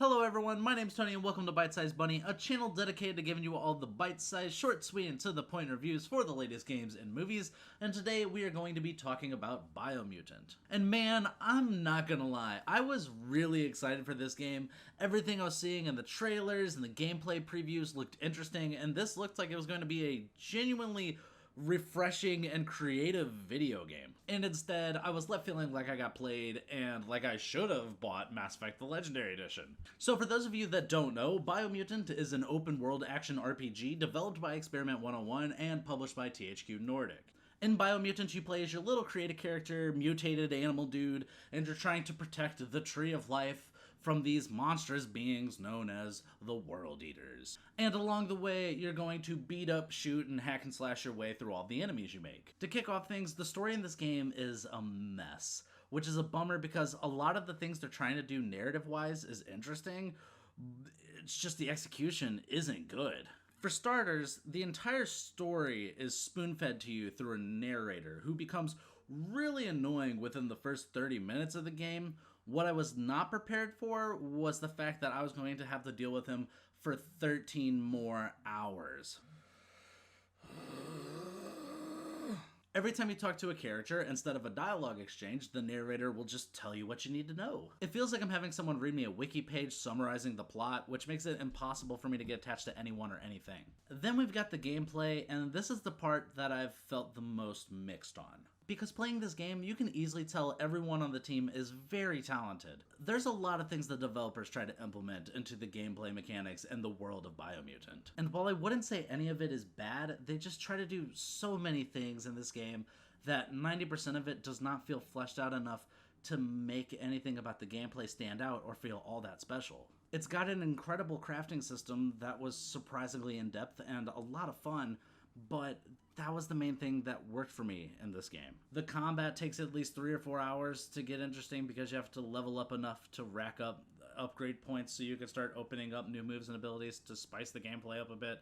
Hello everyone, my name's Tony and welcome to Bite Size Bunny, a channel dedicated to giving you all the bite-sized, short, sweet, and to-the-point reviews for the latest games and movies, and today we are going to be talking about Biomutant. And man, I'm not gonna lie, I was really excited for this game. Everything I was seeing in the trailers and the gameplay previews looked interesting, and this looked like it was going to be a genuinely refreshing and creative video game. And instead, I was left feeling like I got played and like I should have bought Mass Effect the Legendary Edition. So for those of you that don't know, Biomutant is an open world action RPG developed by Experiment 101 and published by THQ Nordic. In Biomutant, you play as your little creative character, mutated animal dude, and you're trying to protect the Tree of Life from these monstrous beings known as the World Eaters. And along the way, you're going to beat up, shoot, and hack and slash your way through all the enemies you make. To kick off things, the story in this game is a mess, which is a bummer because a lot of the things they're trying to do narrative-wise is interesting. It's just the execution isn't good. For starters, the entire story is spoon-fed to you through a narrator who becomes really annoying within the first 30 minutes of the game. What I was not prepared for was the fact that I was going to have to deal with him for 13 more hours. Every time you talk to a character, instead of a dialogue exchange, the narrator will just tell you what you need to know. It feels like I'm having someone read me a wiki page summarizing the plot, which makes it impossible for me to get attached to anyone or anything. Then we've got the gameplay, and this is the part that I've felt the most mixed on. Because playing this game, you can easily tell everyone on the team is very talented. There's a lot of things the developers try to implement into the gameplay mechanics and the world of Biomutant. And while I wouldn't say any of it is bad, they just try to do so many things in this game that 90% of it does not feel fleshed out enough to make anything about the gameplay stand out or feel all that special. It's got an incredible crafting system that was surprisingly in-depth and a lot of fun, but that was the main thing that worked for me in this game. The combat takes at least 3 or 4 hours to get interesting because you have to level up enough to rack up upgrade points so you can start opening up new moves and abilities to spice the gameplay up a bit,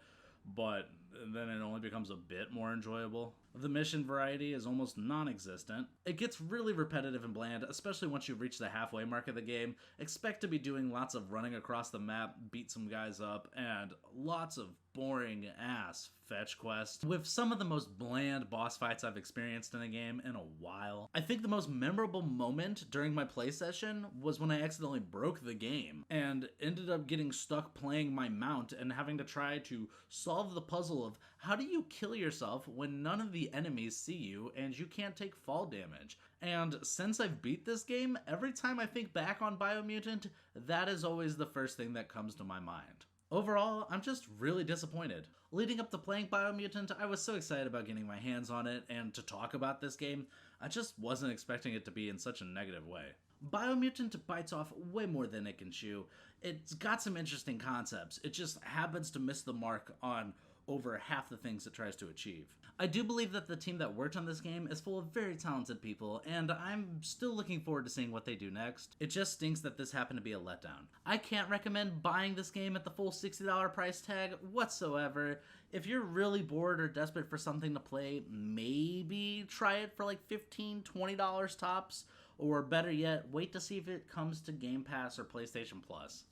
but then it only becomes a bit more enjoyable. The mission variety is almost non-existent. It gets really repetitive and bland, especially once you reach the halfway mark of the game. Expect to be doing lots of running across the map, beat some guys up, and lots of boring ass fetch quests, with some of the most bland boss fights I've experienced in a game in a while. I think the most memorable moment during my play session was when I accidentally broke the game and ended up getting stuck playing my mount and having to try to solve the puzzle of how do you kill yourself when none of the enemies see you and you can't take fall damage. And since I've beat this game, every time I think back on Biomutant, that is always the first thing that comes to my mind. Overall, I'm just really disappointed. Leading up to playing Biomutant, I was so excited about getting my hands on it and to talk about this game, I just wasn't expecting it to be in such a negative way. Biomutant bites off way more than it can chew. It's got some interesting concepts, it just happens to miss the mark on over half the things it tries to achieve. I do believe that the team that worked on this game is full of very talented people, and I'm still looking forward to seeing what they do next. It just stinks that this happened to be a letdown. I can't recommend buying this game at the full $60 price tag whatsoever. If you're really bored or desperate for something to play, maybe try it for like $15, $20 tops, or better yet, wait to see if it comes to Game Pass or PlayStation Plus.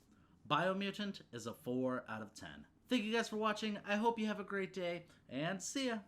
Biomutant is a 4 out of 10. Thank you guys for watching, I hope you have a great day, and see ya!